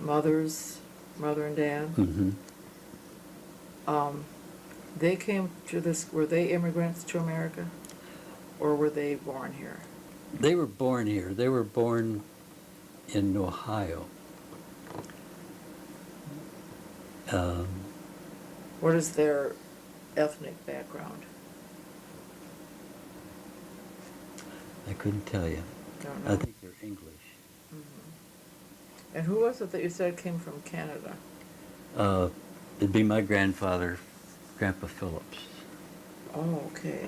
mother and dad. Mm-hmm. They came to this, were they immigrants to America? Or were they born here? They were born here. They were born in Ohio. What is their ethnic background? I couldn't tell you. Don't know. I think they're English. And who was it that you said came from Canada? It'd be my grandfather, Grandpa Phillips. Oh, okay.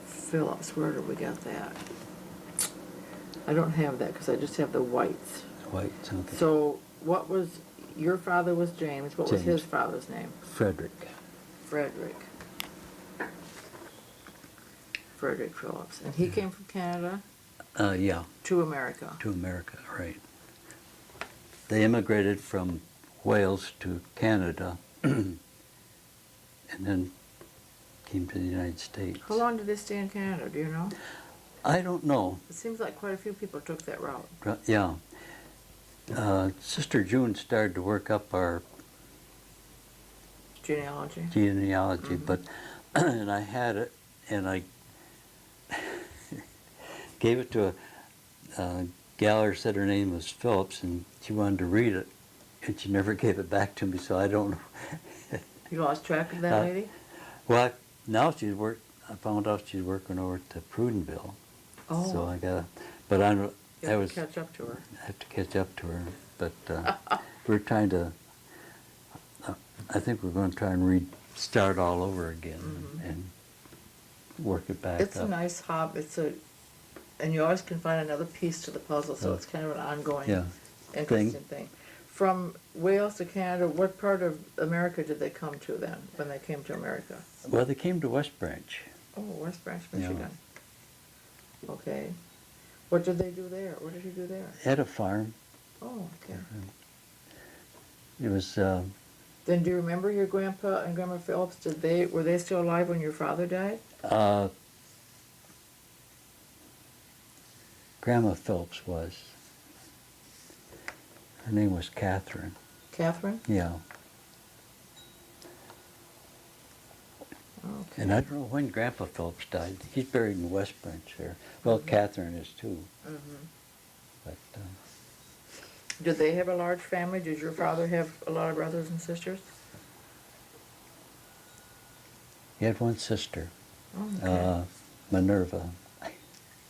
Phillips, where did we get that? I don't have that because I just have the whites. White, okay. So what was, your father was James, what was James. his father's name? Frederick. Frederick. Frederick Phillips. And he came from Canada Yeah, to America. to America, right. They immigrated from Wales to Canada and then came to the United States. How long did they stay in Canada, do you know? I don't know. It seems like quite a few people took that route. Yeah. Sister June started to work up our Genealogy. genealogy, but and I had it, and I gave it to a gal who said her name was Phillips, and she wanted to read it, and she never gave it back to me, so I don't know. You lost track of that lady? Well, now I found out she's working over to Prudenville. Oh. So I got, but I don't. You have to catch up to her. I have to catch up to her, but we're trying to. I think we're going to try and start all over again and work it back It's up. a nice hobby. And you always can find another piece to the puzzle, so it's kind of an ongoing, interesting thing. From Wales to Canada, what part of America did they come to then, when they came to America? Well, they came to West Branch. Oh, West Branch, Michigan. Okay. What did they do there? What did he do there? Had a farm. Oh, okay. It was. Then do you remember your grandpa and grandma Phillips? Were they still alive when your father died? Grandma Phillips was. Her name was Catherine. Catherine? Yeah. Okay. And I don't know when Grandpa Phillips died. He's buried in West Branch there. Well, Catherine is too. But Did they have a large family? Did your father have a lot of brothers and sisters? he had one sister, Oh, okay. Minerva.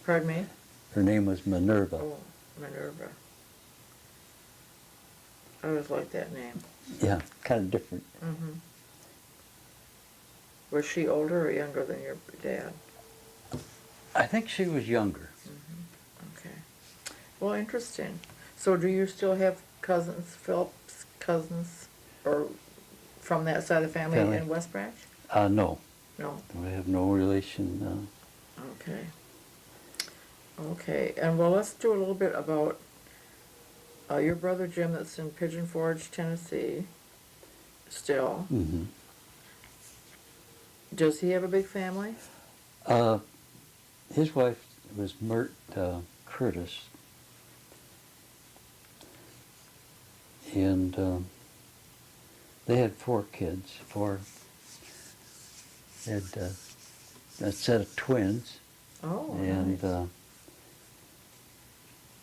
Pardon me? Her name was Minerva. Oh, Minerva. I always liked that name. Yeah, kind of different. Was she older or younger than your dad? I think she was younger. Okay. Well, interesting. So do you still have cousins, Phillips cousins, or from that side of the family in West Branch? No. No. We have no relation. Okay. Okay, and well, let's do a little bit about your brother Jim that's in Pigeon Forge, Tennessee, still. Does he have a big family? His wife was Mert Curtis. And they had 4 kids. They had a set of twins. Oh, And nice.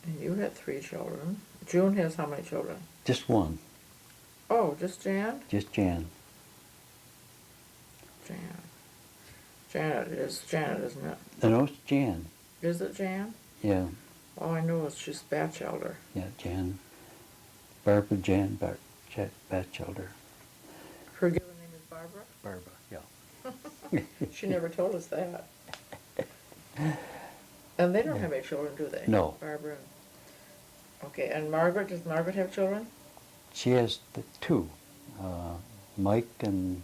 And you had 3 children. June has how many children? just one, Oh, just Jan? just Jan. Jan. Janet, isn't it? No, it's Jan. Is it Jan? Yeah, All I know is she's Batchelder. yeah, Jan. Barbara Jan Batchelder. Her given name is Barbara? Barbara, yeah. She never told us that. And they don't have any children, do they? No. Barbara and... Okay, and Margaret, does Margaret have children? She has 2, Mike and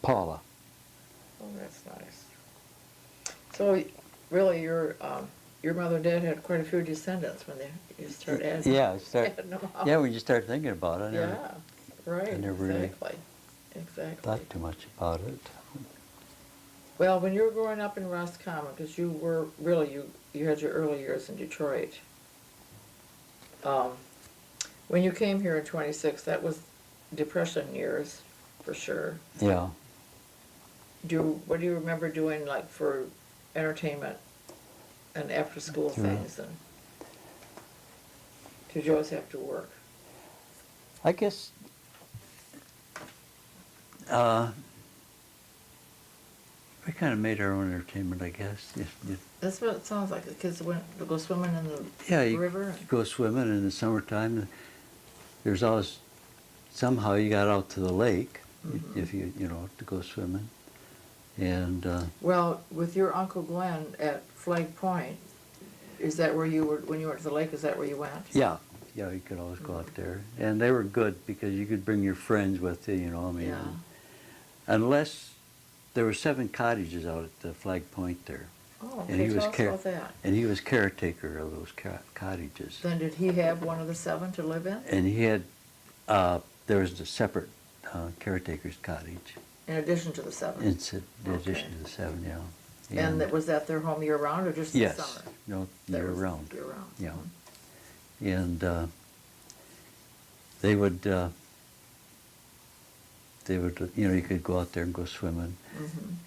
Paula. Oh, that's nice. So, really, your mother and dad had quite a few descendants when you start adding. Yeah, adding them up. when you start thinking about it. Yeah, right, I never really exactly. thought too much about it. Well, when you were growing up in Roscommon, because you were really, you had your early years in Detroit, When you came here in 26, that was Depression years, for sure. Yeah. What do you remember doing, like, for entertainment and after-school Sure. things? And did you always have to work? I guess we kind of made our own entertainment, I guess. That's what it sounds like. The kids went to go swimming in the Yeah, you river. go swimming in the summertime. There's always, somehow you got out to the lake if you know, to go swimming. And Well, with your Uncle Glenn at Flag Point, is that where you were, when you went to the lake, is that where you went? yeah, you could always go out there. And they were good because you could bring your friends with you, you know, I mean. Yeah. Unless, there were 7 cottages out at the Flag Point there. Oh, And okay, he was tell us about that. And he was caretaker of those cottages. Then did he have one of the 7 to live in? And he had, there was a separate caretaker's cottage. In addition to the 7? In addition Okay. to the 7, yeah. And was that their home year-round or just in the Yes, summer? no, That was year-round. Year-round. Yeah. Mhm. And they would, you know, you could go out there and go swimming.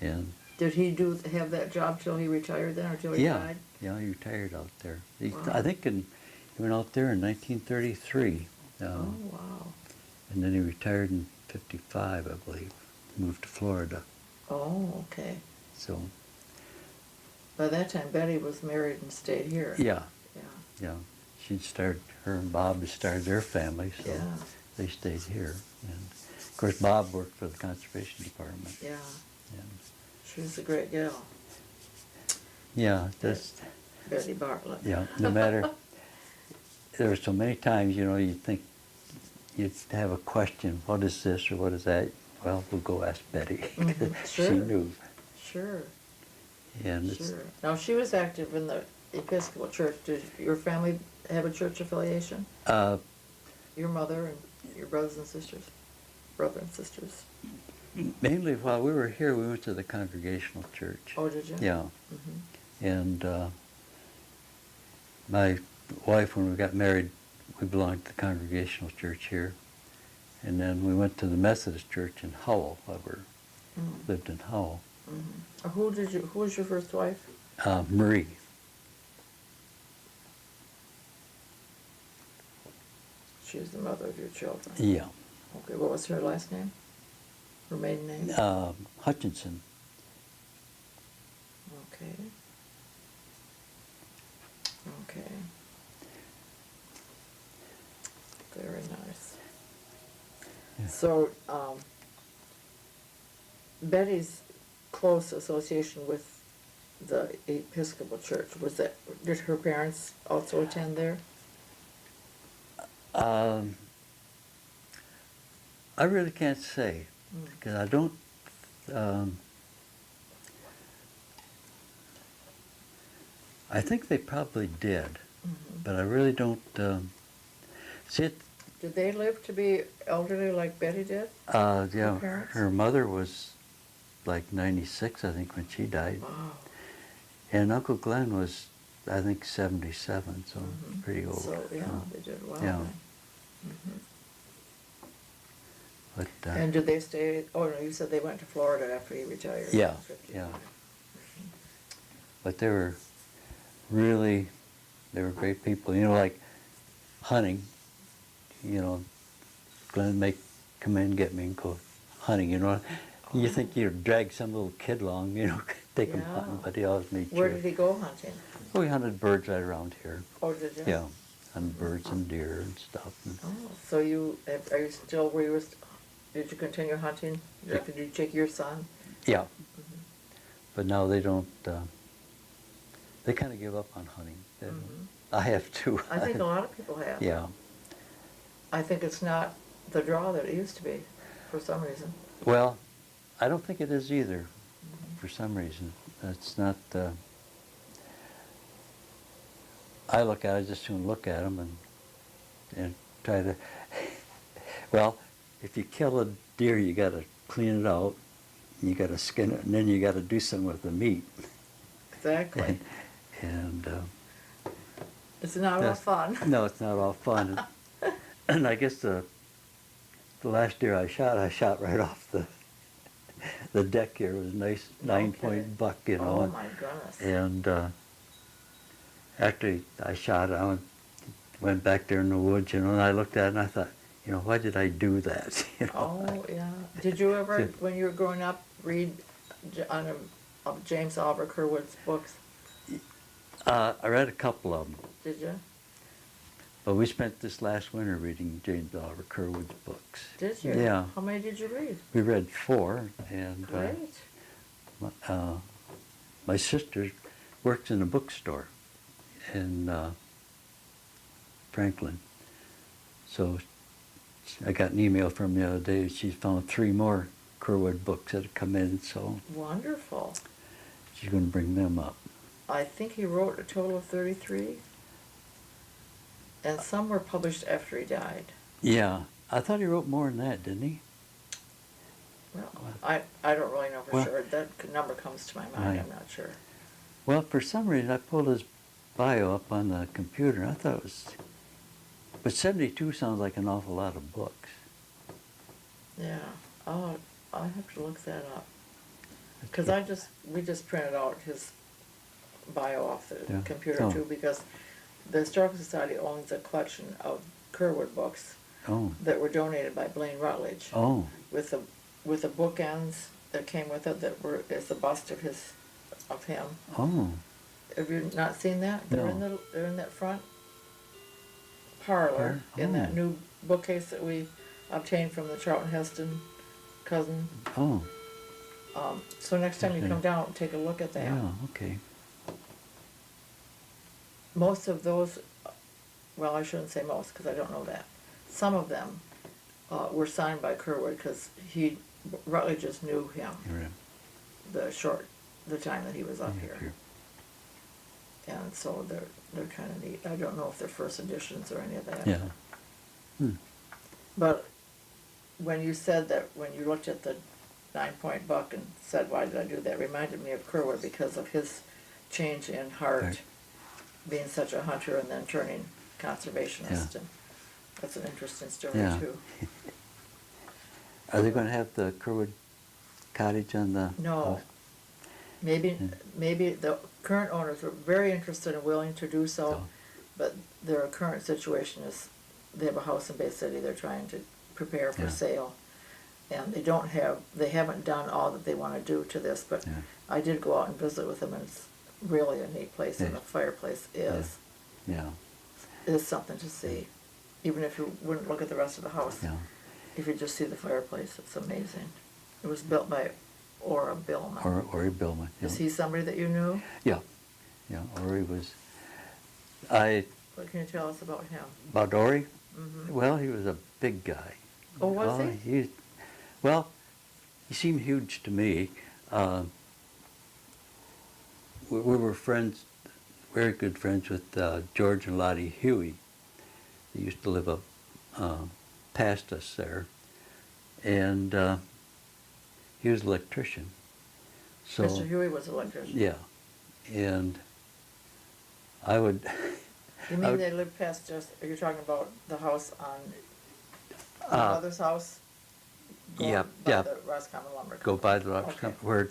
And Did he have that job till he retired then, or till he yeah, died? yeah, he retired out there. Wow. I think he went out there in 1933. Oh, wow. And then he retired in 55, I believe. Moved to Florida. Oh, okay. So, By that time, Betty was married and stayed here. yeah, Yeah. yeah. Her and Bob had started their family, so Yeah. they stayed here. And of course, Bob worked for the Conservation Department. Yeah. And She was a great gal, yeah, just, Betty Bartlett. yeah, no matter, there were so many times, you know, you'd think, you'd have a question, what is this or what is that? Well, we'll go ask Betty. Sure. She knew. Sure, And it's, sure. Now, she was active in the Episcopal Church. Did your family have a church affiliation? Your mother and your brothers and sisters? Brother and sisters? mainly while we were here, we went to the Congregational Church. Oh, did you? Yeah. Mm-hmm. And my wife, when we got married, we belonged to the Congregational Church here. And then we went to the Methodist Church in Howell, lived in Howell. Mm-hmm. Who was your first wife? Marie. She was the mother of your children. Yeah. Okay, what was her last name? Her maiden name? Hutchinson. Okay. Okay. Very nice. Yeah. So, Betty's close association with the Episcopal Church, did her parents also attend there? I really can't say, because I don't, I think they probably did, but I really don't, see it, Did they live to be elderly like Betty did? yeah, parents? her mother was like 96, I think, when she died. Wow. And Uncle Glenn was, I think, 77, so pretty old. So, yeah, they did well. Yeah. then. But, And did they stay, oh no, you said they went to Florida after he retired. Yeah, in 55. yeah. But they were really, they were great people. You know, like hunting, you know, Glenn may come in, get me and go hunting, you know. You think you'd drag some little kid along, you know, take him Yeah. hunting, but he always made sure. Where did he go hunting? Oh, we hunted birds right around here. Oh, did you? Yeah, hunted birds and deer and stuff. And Oh, so are you still, did you continue hunting? Did you take your son? yeah, but now they don't, they kind of give up on hunting. They don't. I have too. I think a lot of people have. Yeah. I think it's not the draw that it used to be, for some reason. Well, I don't think it is either, for some reason. It's not, I just soon look at them and try to, well, if you kill a deer, you got to clean it out, you got to skin it, and then you got to do something with the meat. Exactly. And It's not all fun. no, it's not all fun. and I guess the last deer I shot right off the deck here. It was a nice No 9-point kidding. buck, you know. Oh my goodness. And after I shot it, I went back there in the woods, you know, and I looked at it and I thought, you know, why did I do that? You know? Oh, yeah. Did you ever, when you were growing up, read of James Oliver Curwood's books? I read a couple of them, Did you? but we spent this last winter reading James Oliver Curwood's books. Did you? Yeah. How many did you read? We read 4, and Great. my sister works in a bookstore in Franklin. So I got an email from the other day. She found 3 more Curwood books that had come in, so Wonderful. she's going to bring them up. I think he wrote a total of 33. And some were published after he died. Yeah, I thought he wrote more than that, didn't he? Well, I don't really know for Well, sure. That number comes to my mind. right. I'm not sure. Well, for some reason, I pulled his bio up on the computer, and I thought it was... But 72 sounds like an awful lot of books. Yeah. Oh, I'll have to look that up. Because we just printed out his bio off the Yeah. computer Oh. too, because the Historical Society owns a collection of Curwood books Oh, that were donated by Blaine Rutledge oh, with the bookends that came with it that were is the bust of him. oh. Have you not seen that? They're No. they're in that front parlor in that Oh. new bookcase that we obtained from the Charlton Heston cousin. Oh, So next time you Okay. come down, take a look at that. yeah, okay. Most of those, well, I shouldn't say most because I don't know that. Some of them were signed by Curwood because Rutledge just knew him You're right. the time that he was up Yeah, here. sure. And so they're kind of neat. I don't know if they're first editions or any of that. Yeah. Hmm. But when you said that, when you looked at the 9-point buck and said, why did I do that, it reminded me of Curwood because of his change in heart, Right. being such a hunter and then turning conservationist. Yeah. And that's an interesting story Yeah. too. Are they going to have the Curwood cottage on the... No. Maybe the current owners were very interested and willing to do so, Oh. but their current situation is they have a house in Bay City they're trying to prepare for Yeah. sale, and they haven't done all that they want to do to this. But Yeah. I did go out and visit with them, and it's really a neat place, and Yeah. the fireplace Yeah. is something to see, even if you wouldn't look at the rest of the house. Yeah. If you just see the fireplace, it's amazing. It was built by Ora Billman. Ori Billman. Yeah. Is he somebody that you knew? Yeah. Yeah, Ori was... What can you tell us about him? About Ori? Mhm. Well, he was a big guy. Oh, was he? Well, he seemed huge to me. We were friends, very good friends with George and Lottie Huey. They used to live up past us there. And he was an electrician. So, Mr. Huey was an electrician. yeah. And I would... You I mean would- they lived past us? Are you talking about the house on Uh, my mother's house? Going yeah, by yeah. the Roscommon lumber Go company? by the Okay. where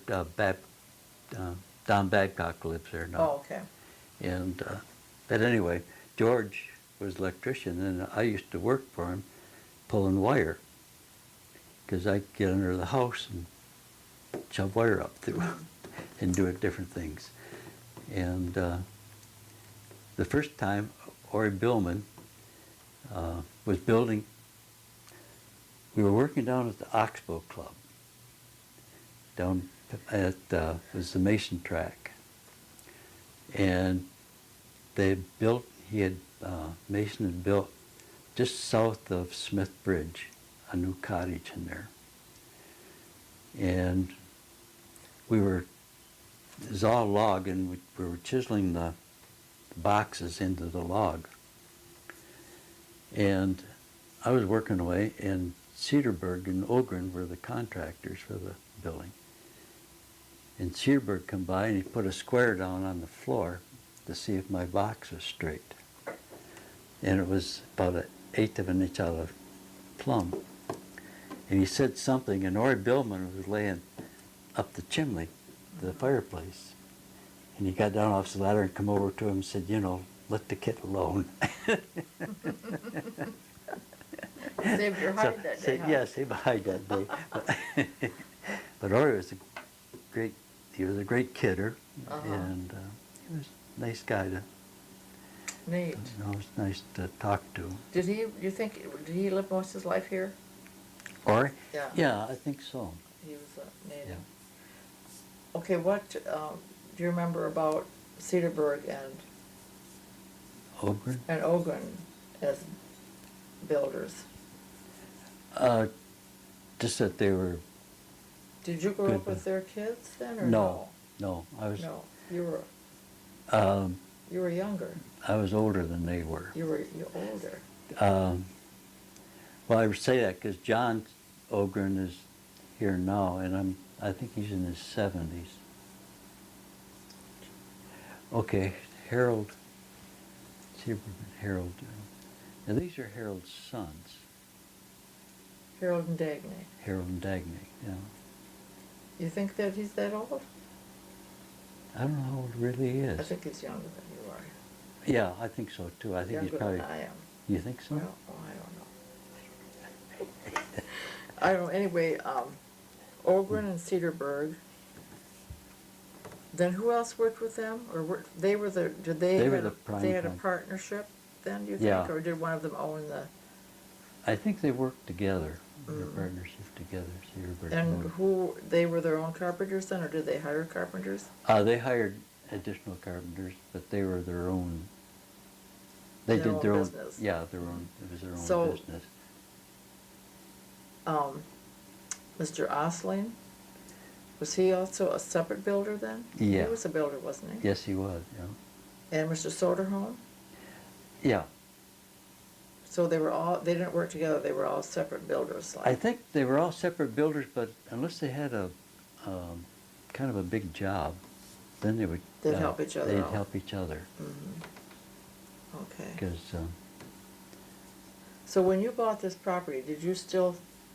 Don Babcock lives there now. Oh, okay. And but anyway, George was an electrician, and I used to work for him, pulling wire, because I'd get under the house and shove wire up through, and do it different things. And the first time, Ori Billman was building. We were working down at the Oxbow Club. Down at was the Mason track, and Mason had built just south of Smith Bridge a new cottage in there, and it was all log, and we were chiseling the boxes into the log, and I was working away, and Cedarburg and Ogren were the contractors for the building. And Cedarburg come by and he put a square down on the floor to see if my box was straight. And it was about an eighth of an inch out of plum. And he said something, and Ori Billman was laying up the chimney, the fireplace. And he got down off the ladder and come over to him and said, you know, let the kid alone. Saved your hide that day, huh? Yeah, saved my hide that day. But Ori was he was a great kidder, and he was a nice guy to, Neat. you know, it was nice to talk to. Did he live most of his life here? Ori? Yeah. Yeah, I think so. He was a native. Yeah. Okay, what do you remember about Cedarburg Ogren? and Ogren as builders? Just that they were. Did you grow Good. up with their kids then, or No, I was. No, you were younger. I was older than they were. You're older. Well, I would say that because John Ogren is here now, and I think he's in his 70s. Okay, Harold. Harold. Now these are Harold's sons. Harold and Dagny. Harold and Dagny. Yeah. You think that he's that old? I don't know how old he really is. I think he's younger than you are. Yeah, I think so too. I think Younger he's probably. than I am. You think so? Well, I don't know. I don't know. Anyway, Ogren and Cedarburg. Then who else worked with them? Or they were the? Did they? They were had the a- prime They had a time. partnership. Then do you think, Yeah. or did one of them own the? I think they worked together. Their partnership together. Cedarburg And Motor. who? They were their own carpenters then, or did they hire carpenters? They hired additional carpenters, but they were their own. They Their did own their own. business. Yeah, their own. It was their own So- business. Mr. Osling, was he also a separate builder then? Yeah. He was a builder, wasn't he? Yes, he was. Yeah. And Mr. Soderholm? Yeah. So they didn't work together, they were all separate builders, like? I think they were all separate builders, but unless they had a kind of a big job, then they would. They'd help each other They'd out. help each other Okay. because. So when you bought this property,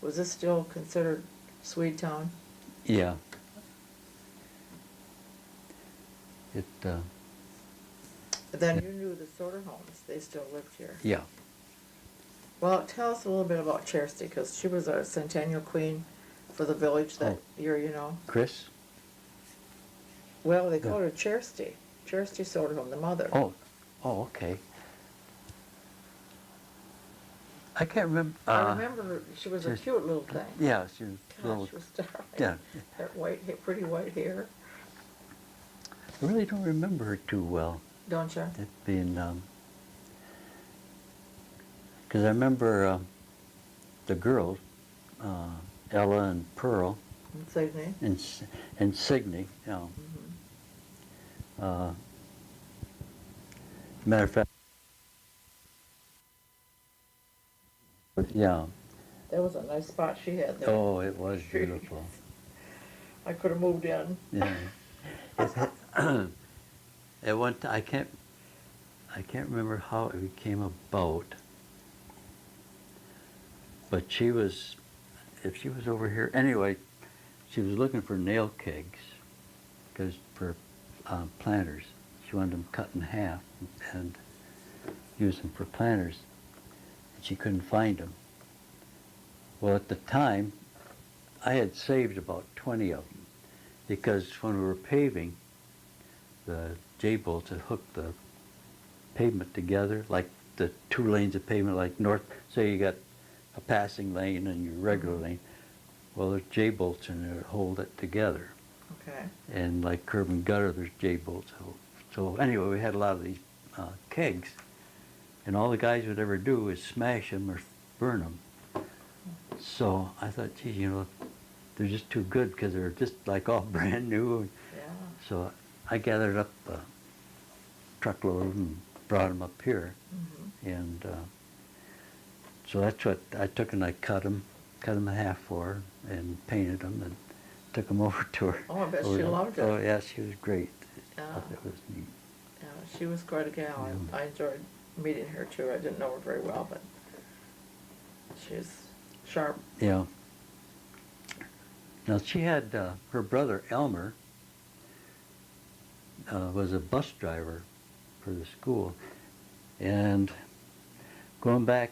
was this still considered Swedetown? Yeah. It. Then you knew the Soderholms, they still lived here. Yeah. Well, tell us a little bit about Chersty, because she was a centennial queen for the village that year, you know. Chris. Well, they called her Chersty Soderholm, the mother. Oh, okay. I can't remember. I remember her, she was a just- cute little thing. Yeah, she was Gosh, little. she was darling. Yeah. That pretty white hair, I really don't remember her too well. don't you? It being, because I remember the girls, Ella and Pearl, And Signey. and Signey. You know. Matter of fact. Yeah. That was a nice spot she had there. Oh, it was beautiful. I could have moved in. Yeah. At one time, I can't remember how it came about, but if she was over here, anyway, she was looking for nail kegs, for planters. She wanted them cut in half and use them for planters, and she couldn't find them. Well, at the time, I had saved about 20 of them, because when we were paving, the J-bolts had hooked the pavement together, like the 2 lanes of pavement, like north, say you got a passing lane and your regular lane. Well, there's J-bolts in there that hold it together. Okay. And like curb and gutter, there's J-bolts. So anyway, we had a lot of these kegs, and all the guys would ever do is smash them or burn them. So I thought, gee, you know, they're just too good because they're just like all brand new. Yeah. So I gathered up a truckload of them and brought them up here. And so that's what I took, and I cut them in half for her and painted them and took them over to her. Oh, I bet over she there. loved it. Oh, yeah, she was great. Yeah. I thought it was neat. Yeah, she was quite a gal. Yeah. I enjoyed meeting her too. I didn't know her very well, but she's sharp. Yeah. Now she had her brother Elmer was a bus driver for the school, and going back,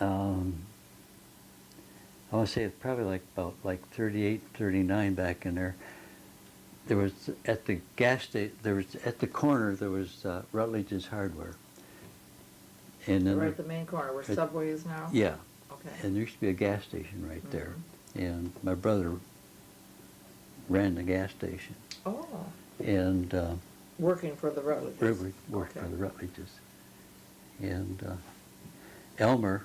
I want to say it's probably like about like 38, 39 back in there. There was at the gas station. There was at the corner. There was Rutledge's Hardware. And then Right at the main corner where Subway is now? Yeah. Okay. And there used to be a gas station right there. And my brother ran the gas station. Oh. And Working for the Rutledges? Worked for the Rutledges. And Elmer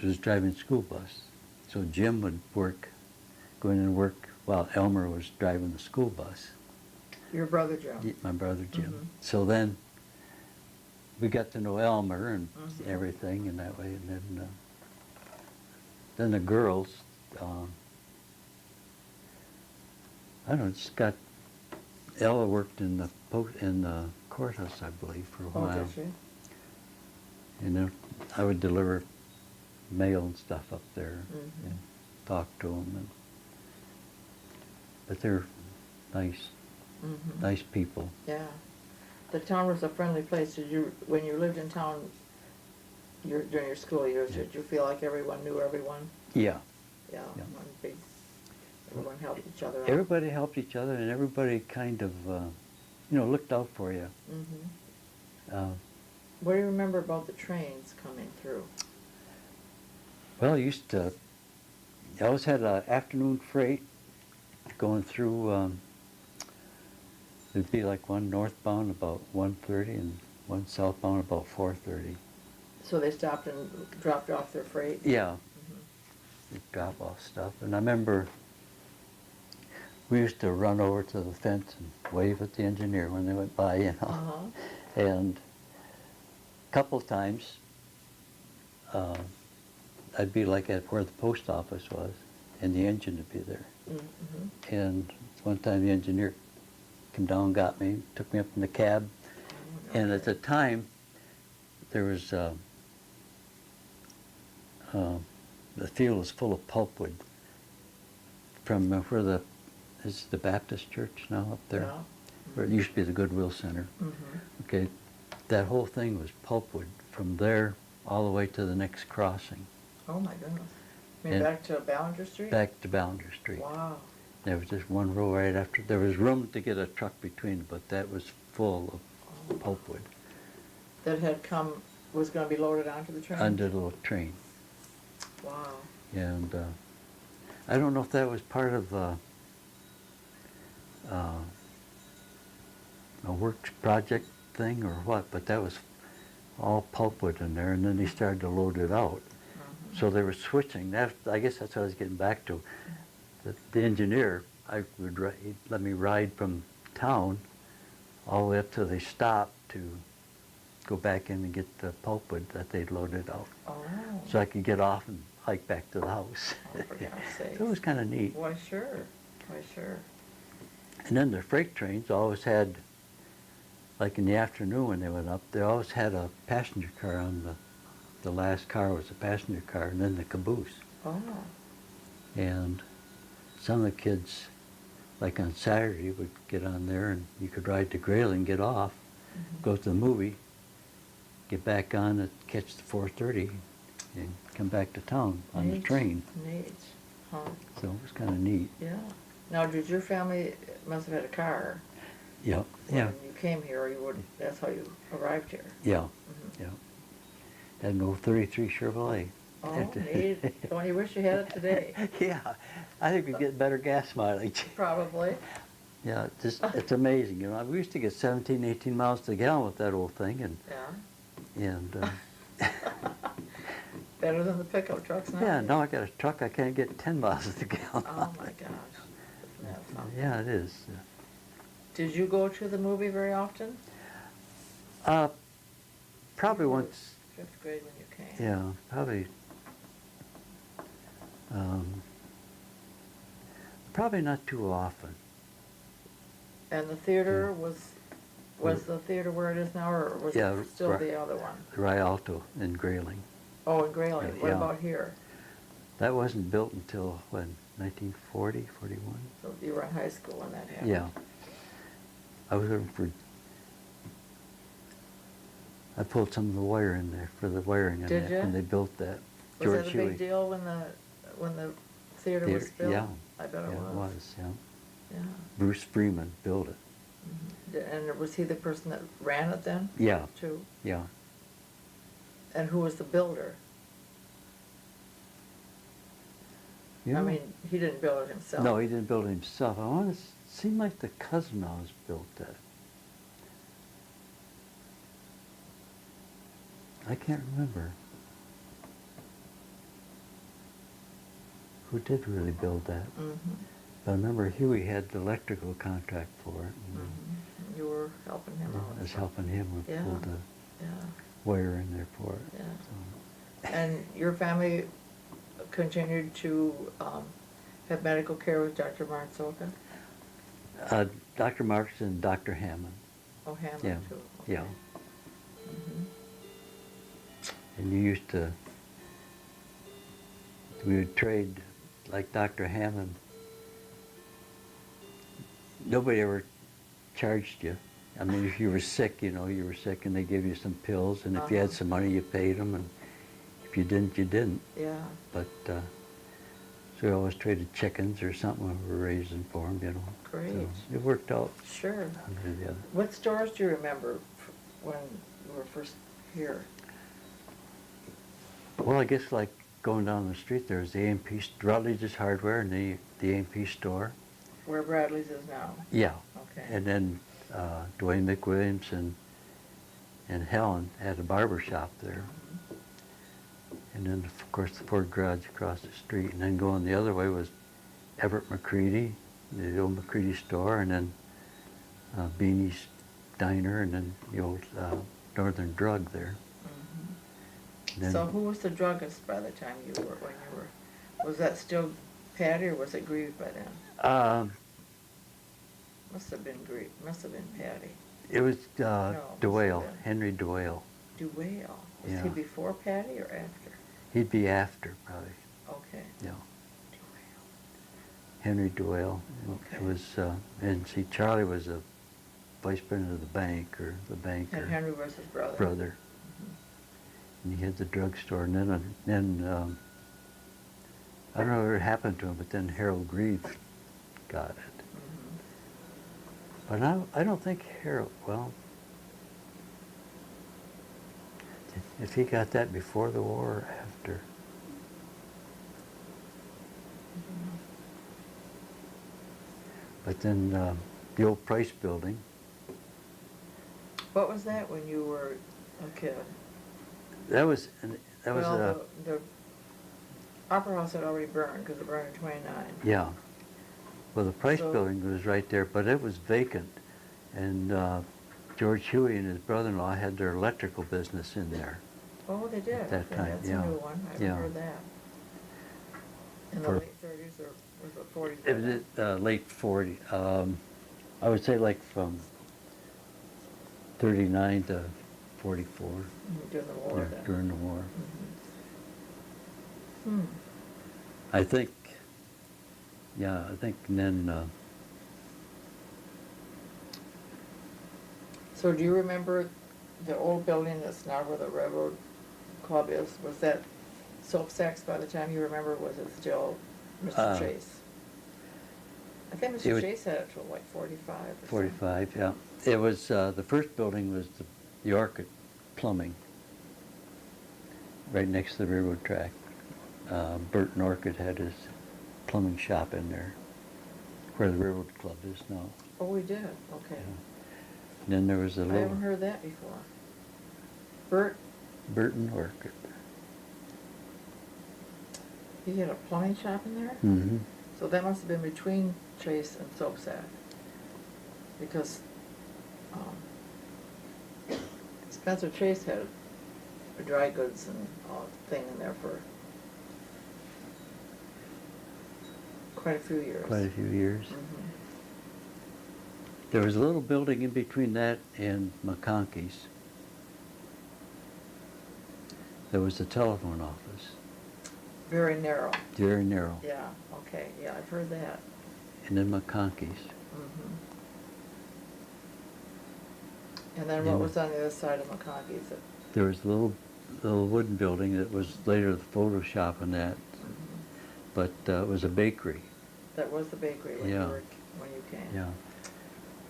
was driving the school bus. So Jim would go in and work while Elmer was driving the school bus. Your brother Jim? My brother Jim. So then we got to know Elmer and everything in that way. And then the girls, I don't know, just got, Ella worked in the courthouse, I believe, for a while. Oh, did she? And then I would deliver mail and stuff up there and talk to them. But they're nice, nice people. Yeah. The town was a friendly place. Did you, when you lived in town during your school years, did you feel like everyone knew everyone? Yeah. Yeah. Everyone helped each other out. Everybody helped each other, and everybody kind of, looked out for you. What do you remember about the trains coming through? Well, I always had an afternoon freight going through, it'd be like one northbound about 1:30 and one southbound about 4:30. So they stopped and dropped off their freight? Yeah. They'd drop off stuff. And I remember we used to run over to the fence and wave at the engineer when they went by, And a couple of times, I'd be like at where the post office was, and the engine would be there. And one time the engineer came down, got me, took me up in the cab, and at the time there was the field was full of pulpwood from where is the Baptist church now up there, where it used to be the Goodwill Center. Okay, that whole thing was pulpwood from there all the way to the next crossing. Oh my goodness. You mean back to Ballinger Street? Back to Ballinger Street. Wow. There was just one row right after. There was room to get a truck between, but that was full of pulpwood. That was going to be loaded onto the train? Under the little train. Wow. And I don't know if that was part of a works project thing or what, but that was all pulpwood in there, and then they started to load it out. So they were switching. I guess that's what I was getting back to. The engineer, he'd let me ride from town all the way up till they stopped to go back in and get the pulpwood that they'd loaded out. Oh. So I could get off and hike back to the house. Oh, for God's sake. So it was kind of neat. Why, sure. Why, sure. And then the freight trains always had, like in the afternoon when they went up, they always had a passenger car on the last car was a passenger car, and then the caboose. Oh. And some of the kids, like on Saturday, would get on there, and you could ride to Grayling, get off, go to the movie, get back on and catch the 4:30, and come back to town on the train. Neat. Huh. So it was kind of neat. Yeah. Now, did your family must have had a car? Yeah. When you came here, or that's how you arrived here? Yeah. Yeah. Had an old 33 Chevrolet. Oh, neat. Don't you wish you had it today? Yeah. I think we'd get better gas mileage. Probably. Yeah, it's amazing. We used to get 17, 18 miles to the gallon with that old thing, and Better than the pickup trucks now? Yeah, now I got a truck, I can't get 10 miles to the gallon. Oh my gosh. Isn't that something? Yeah, it is. Did you go to the movie very often? Probably once. 5th grade when you came. Yeah, probably. Probably not too often. And the theater was Was the theater where it is now, or was Yeah, it still the other one? Rialto in Grayling. Oh, in Grayling. What Yeah. about here? That wasn't built until, when, 1940, 41? So you were in high school when that happened? Yeah. I was looking for, I pulled some of the wire in there for the wiring in Did that ya? when they built that. Was that a big deal when the theater was built? Yeah. I bet it Yeah, was. it was, yeah. Yeah. Bruce Freeman built it. And was he the person that ran it then? Yeah. Too? Yeah. And who was the builder? You I know, mean, he didn't build it himself. no, he didn't build it himself. I want to, seemed like the cousin of ours built that. I can't remember who did really build that. Mm-hmm. But I remember Huey had the electrical contract for it. And Mm-hmm. You were helping him out. I was helping him with Yeah. pull the Yeah. wire in there for it. Yeah. So. And your family continued to have medical care with Dr. Martsoka? Dr. Marks and Dr. Hammond. Oh, Hammond Yeah. too? Okay. Yeah. Mm-hmm. And you used to, we would trade, like Dr. Hammond, nobody ever charged you. I mean, if you were sick, you were sick and they gave you some pills, and if you had some money, you paid them, and if you didn't, you didn't. Yeah. But, so we always traded chickens or something when we were raising for them, Great. So it worked out. Sure. One way or the other. What stores do you remember when you were first here? Well, I guess like going down the street, there was the A&P, Rutledge's Hardware and the A&P store. Where Bradley's is now? Yeah. Okay. And then Dwayne McWilliams and Helen had a barber shop there. And then, of course, the Ford Garage across the street. And then going the other way was Everett McCready, the old McCready store, and then Beanie's Diner, and then the old Northern Drug there. Mm-hmm. Then, So who was the druggist by the time when you were, was that still Patty or was it Grieve by then? Must have been Grieve, must have been Patty. it was No, Doyle, must have been. Henry Doyle. Duale. Was Yeah. he before Patty or after? He'd be after, probably. Okay. Yeah. Duale. Henry Doyle. And Okay. it was, and see, Charlie was a vice president of the bank, or the banker. And Henry was his brother. Brother. Mm-hmm. And he had the drugstore, and then I don't know what happened to him, but then Harold Grieve got it. Mm-hmm. But I don't think Harold, well, if he got that before the war or after. Mm-hmm. But then the old Price building, What was that when you were a kid? that was, Well, the Opera House had already burned because it burned in '29. yeah. Well, the Price So- building was right there, but it was vacant. And George Huey and his brother-in-law had their electrical business in there. Oh, they did? At that Okay, time, that's yeah. a new one. I haven't Yeah. heard that. In the For- late 30s or was it 40s? It was late 40. I would say like from 39 to 44. During the war Yeah, then? during the war. Hmm. I think, and then, So do you remember the old building that's now where the railroad club is? Was that soap sacks by the time you remember? Was it still Mr. Chase? I think it Mr. was- Chase had it till like 45 or something. 45, yeah. It was, the first building was the Orchid Plumbing, right next to the railroad track. Burton Orchid had his plumbing shop in there, where the railroad club is now. Oh, we did? Okay. Yeah. And then there was a I little haven't heard that before. Bert, Burton Orchid. he had a plumbing shop in there? Mm-hmm. So that must have been between Chase and Soap Sack. Because Spencer Chase had a dry goods and thing in there for quite a few years. Quite a few years. Mhm. There was a little building in between that and McConkey's. There was the telephone office, Very narrow. very narrow. Yeah, okay, yeah, I've heard that. And then McConkey's. Mhm. And then what was on the other side of McConkey's? There was a little wooden building that was later the photo shop and that, but it was a bakery. That was the bakery when Yeah. when you came? Yeah.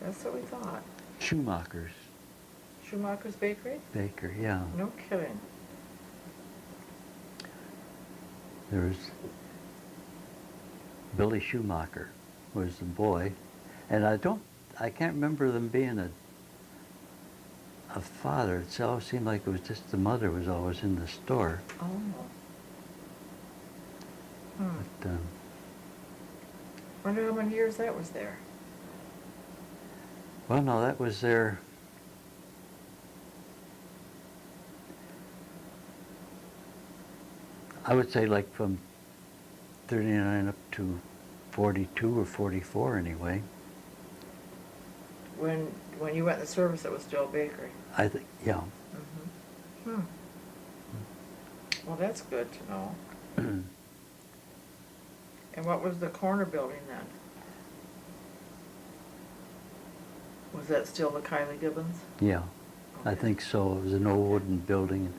That's what we thought. Schumacher's Schumacher's Bakery? baker, yeah. No kidding. There was Billy Schumacher was the boy, and I can't remember them being a father. It always seemed like it was just the mother was always in the store. Oh. Hmm. But, Wonder how many years that was there. well, no, that was their, I would say like from 39 up to 42 or 44 anyway. When you went in the service, it was still a bakery. I think, yeah. Hmm. Well, that's good to know. And what was the corner building then? Was that still the Kylie Gibbons? Yeah, I Okay. think so. It was an old wooden building.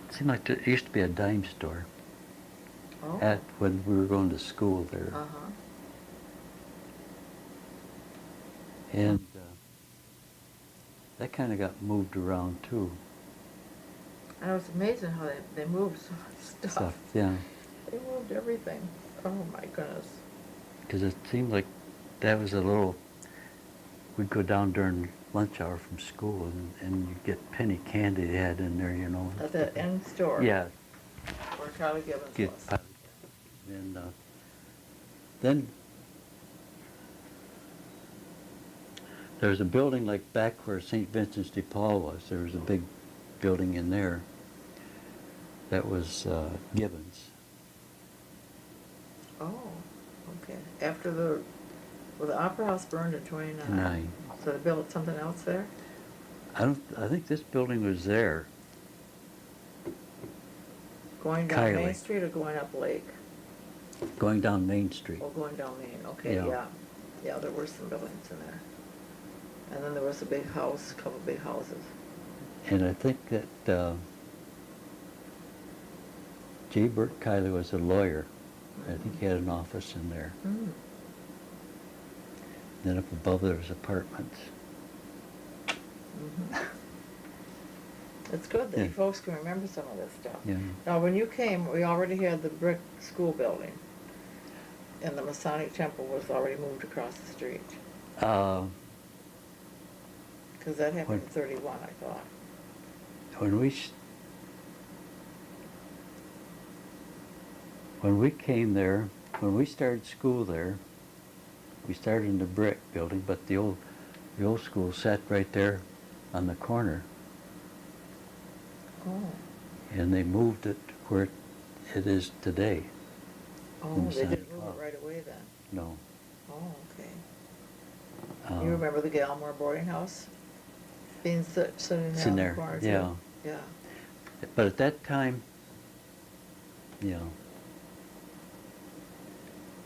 It seemed like it used to be a dime store Oh. when we were going to school there. Uh-huh. And that kind of got moved around too. And it was amazing how they moved so much stuff. Yeah, They moved everything. Oh my goodness. because it seemed like that was a little, we'd go down during lunch hour from school and you'd get penny candy they had in there, you know. At that end store? Yeah. Where Kylie Gibbons Get was. and then there was a building like back where St. Vincent's de Paul was. There was a big building in there that was Gibbons. Oh, okay. After the Opera House burned in 29. Nine. So they built something else there? I think this building was there. Going down Main Kylie. Street or going up Lake? Going down Main Street. Oh, going down Main, okay, Yeah. yeah. Yeah, there were some buildings in there. And then there was a big house, a couple big houses. And I think that J. Burt Kiley was a lawyer. I think he had an office in there. Mm. Then up above there was apartments. Mhm. It's good that Yeah. you folks can remember some of this stuff. Yeah. Now, when you came, we already had the brick school building, and the Masonic Temple was already moved across the street. Uh, Because that happened in When- 31, I thought. when we came there, when we started school there, we started in the brick building, but the old school sat right there on the corner, Oh. and they moved it where it is today. Oh, In they Santa didn't move Claus. it right away then? No. Oh, okay. Um, You remember the Galmore boarding house? Being sitting It's there in on the there, corner too? yeah. Yeah. But at that time, you know,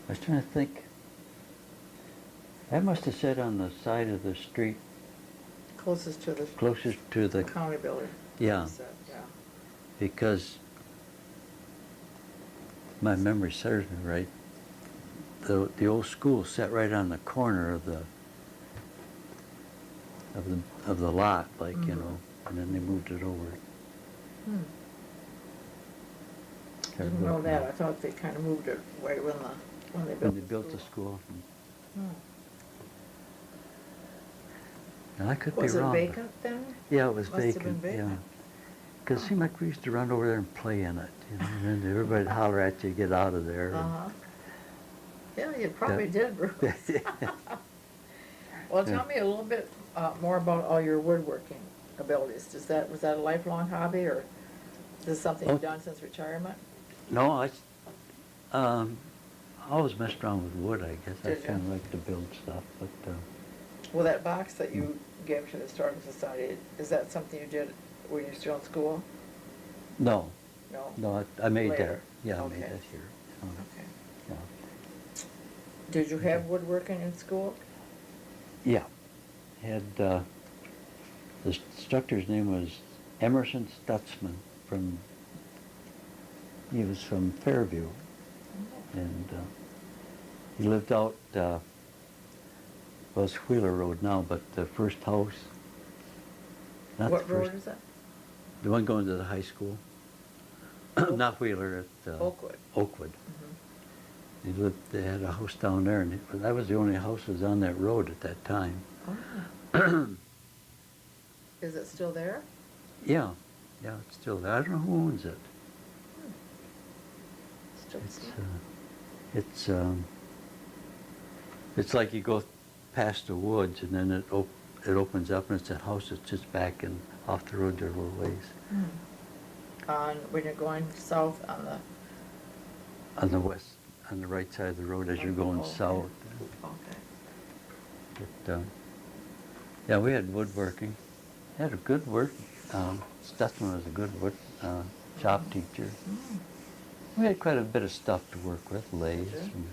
I was trying to think. That must have sat on the side of the street Closest to the closest to the, county building. yeah, you said, yeah. because my memory serves me right. The old school sat right on the corner of the lot, like, you Mhm. know, and then they moved it over. Hmm. Didn't know that. I thought they kind of moved it right when they built When they the built the school. school. Hmm. And I could Was be it wrong. vacant then? Yeah, it was Must have vacant. been Yeah. vacant. Because it seemed like we used to run over there and play in it, you know, and then everybody'd holler at you, get out of there. and- Uh-huh. Yeah, you probably Yeah. did, Bruce. Well, Yeah. tell me a little bit more about all your woodworking abilities. Was that a lifelong hobby, or is this something you've Oh. done since retirement? No, I always messed around with wood, I guess. I Did ya? kind of like to build stuff, but Well, that box that you gave to the Historical Society, is that something you did when you were still in school? no. No? No, I made that. Later? Yeah, I made Okay. that here. Okay. Yeah. Did you have woodworking in school? Yeah. Had, the instructor's name was Emerson Stutzman he was from Fairview. And he lived out, well, it's Wheeler Road now, but the first house, not What the first, road is that? the one going to the high school. Not Wheeler, at Oakwood. Oakwood. Mhm. He lived, they had a house down there, and that was the only house that was on that road at that time. Oh. Is it still there? Yeah, it's still there. I don't know who owns it. Still It's, there? it's like you go past the woods, and then it opens up, and it's a house that's just back and off the road there a little ways. When you're going south on the... On the west, on the right side of the road as you're going Okay. south. Okay. But, yeah, we had woodworking. Had a good work. Stutzman was a good wood shop teacher. Mm. We had quite a bit of stuff to work with, lathes Sure. and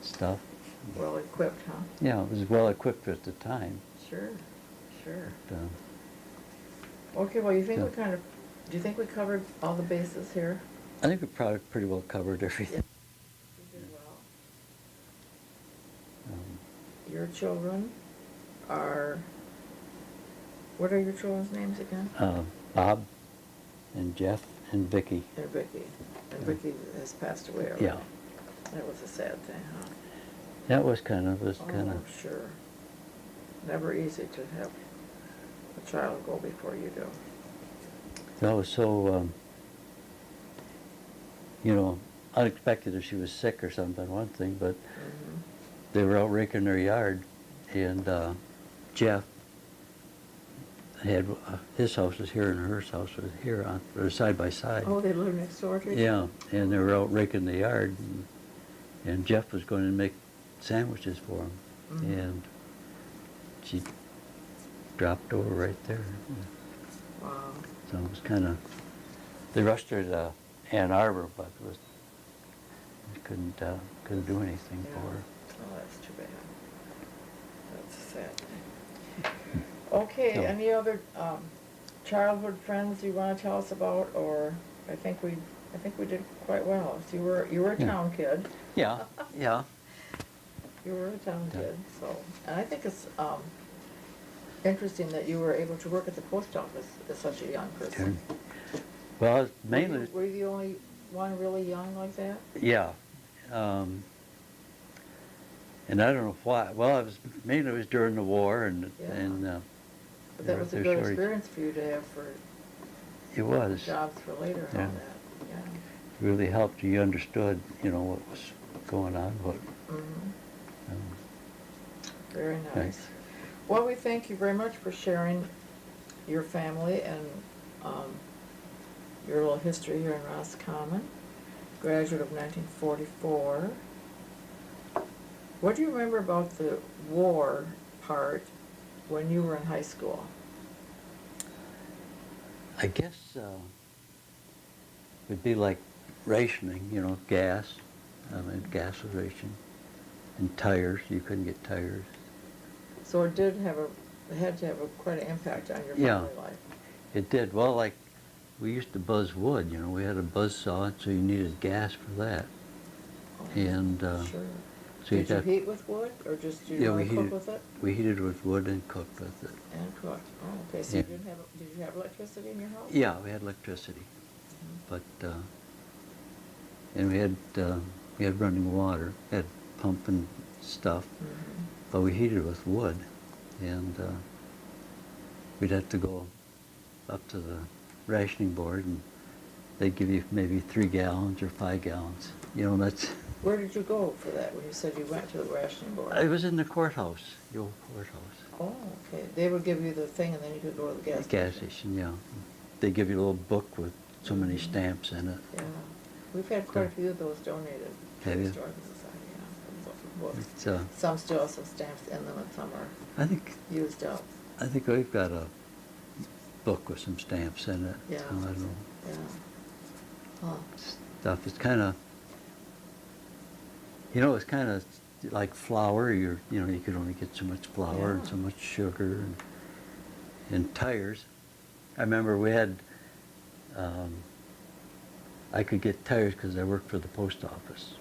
stuff. Well equipped, huh? Yeah, it was well equipped at the time. Sure, sure. But, Okay, well, you think we yeah. do you think we covered all the bases here? I think we probably pretty well covered Yeah. everything. We did well. Um, Your children are, what are your children's names again? Bob and Jeff and Vicky. And Vicky. And Yeah. Vicky has passed away already. Yeah. That was a sad thing, huh? That was kind of, Oh, sure. Never easy to have a child go before you do. that was so, unexpected if she was sick or something, one thing, but Mhm. they were out raking their yard, and Jeff had, his house was here and her house was here, they're side by side. Oh, they live next door to each other? Yeah, and they were out raking the yard, and Jeff was going to make sandwiches for him, Mhm. and she dropped over right there. Wow. So it was kind of, they rushed her to Ann Arbor, but it was, we couldn't do anything Yeah. for her. Oh, that's too bad. That's a sad thing. Okay, No. any other childhood friends you want to tell us about, or I think we did quite well. So you were a Yeah. town kid. Yeah, yeah. You were a town Yeah. kid, so, and I think it's interesting that you were able to work at the post office as such a young person. Well, it's mainly, Were you the only one really young like that? yeah. And I don't know why. Well, mainly it was during the war, and Yeah. But there that was a was good shortage. experience for you to have for It was. jobs for later and Yeah. all that, yeah. Really helped you. You understood, what was going on. Mhm. Um, Very nice. Thanks. Well, we thank you very much for sharing your family and your little history here in Roscommon. Graduate of 1944. What do you remember about the war part when you were in high school? I guess it'd be like rationing, gas. Gas was rationed. And tires, you couldn't get tires. So it had to have quite an impact on your Yeah. family life. It did. Well, like, we used to buzz wood, we had a buzz saw, so you needed gas for that. Oh, And sure. so Did you heat with wood, or just do you want to cook with it? We heated with wood and cooked with it. And cooked. Oh, okay. So Yeah. did you have electricity in your house? Yeah, we had electricity, Mhm. but and we had running water, had pump and stuff, Mhm. but we heated with wood, and we'd have to go up to the rationing board, and they'd give you maybe 3 gallons or 5 gallons. That's. Where did you go for that when you said you went to the rationing board? It was in the courthouse, the old courthouse. Oh, okay. They would give you the thing and then you could go to the gas Gas station. station, yeah. They give you a little book with so many Mhm. stamps in it. Yeah. We've had quite a few of those donated. Have you? Historical Society, yeah, books. It's, Some still have some stamps in them and some are I think used up. we've got a book with some stamps in it. Yeah, So I don't know. yeah. Huh. Stuff. It's kind of, it's kind of like flour. You could only get so much flour and Yeah. so much sugar and tires. I remember we had, I could get tires because I worked for the post office.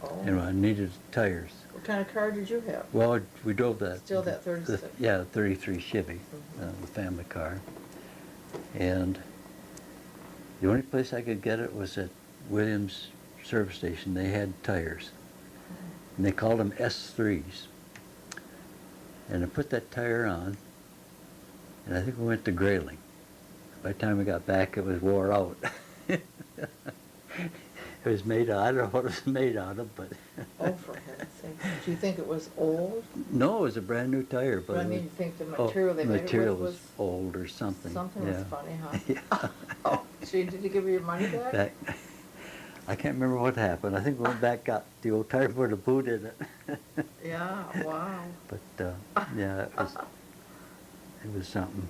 Oh. And I needed tires. What kind of car did you have? Well, we drove that. Still that 36? Yeah, 33 Chevy, Mhm. the family car. And the only place I could get it was at Williams service station. They had tires. And they called them S3s. And I put that tire on, and I think we went to Grayling. By the time we got back, it was wore out. It was made out, I don't know what it was made out of, but... Oh, for heaven's sake. Do you think it was old? No, it was a brand new tire, but... I mean, you think the material they made it material with was old or something. Something yeah. was funny, huh? Yeah. Oh, gee, did you give her your money back? I can't remember what happened. I think we went back, got the old tire, put a boot in it. Yeah, wow. But, yeah, it was something.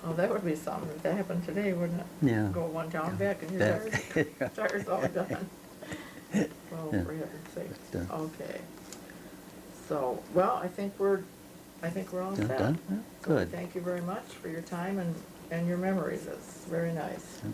Oh, that would be something if that happened today, wouldn't it? Yeah. Go one down back and your Back. tires all done. Oh, Yeah. for heaven's sake. But, Okay. So, well, I think we're all set. Done? Yeah, So good. thank you very much for your time and your memories. It's very nice. Yeah.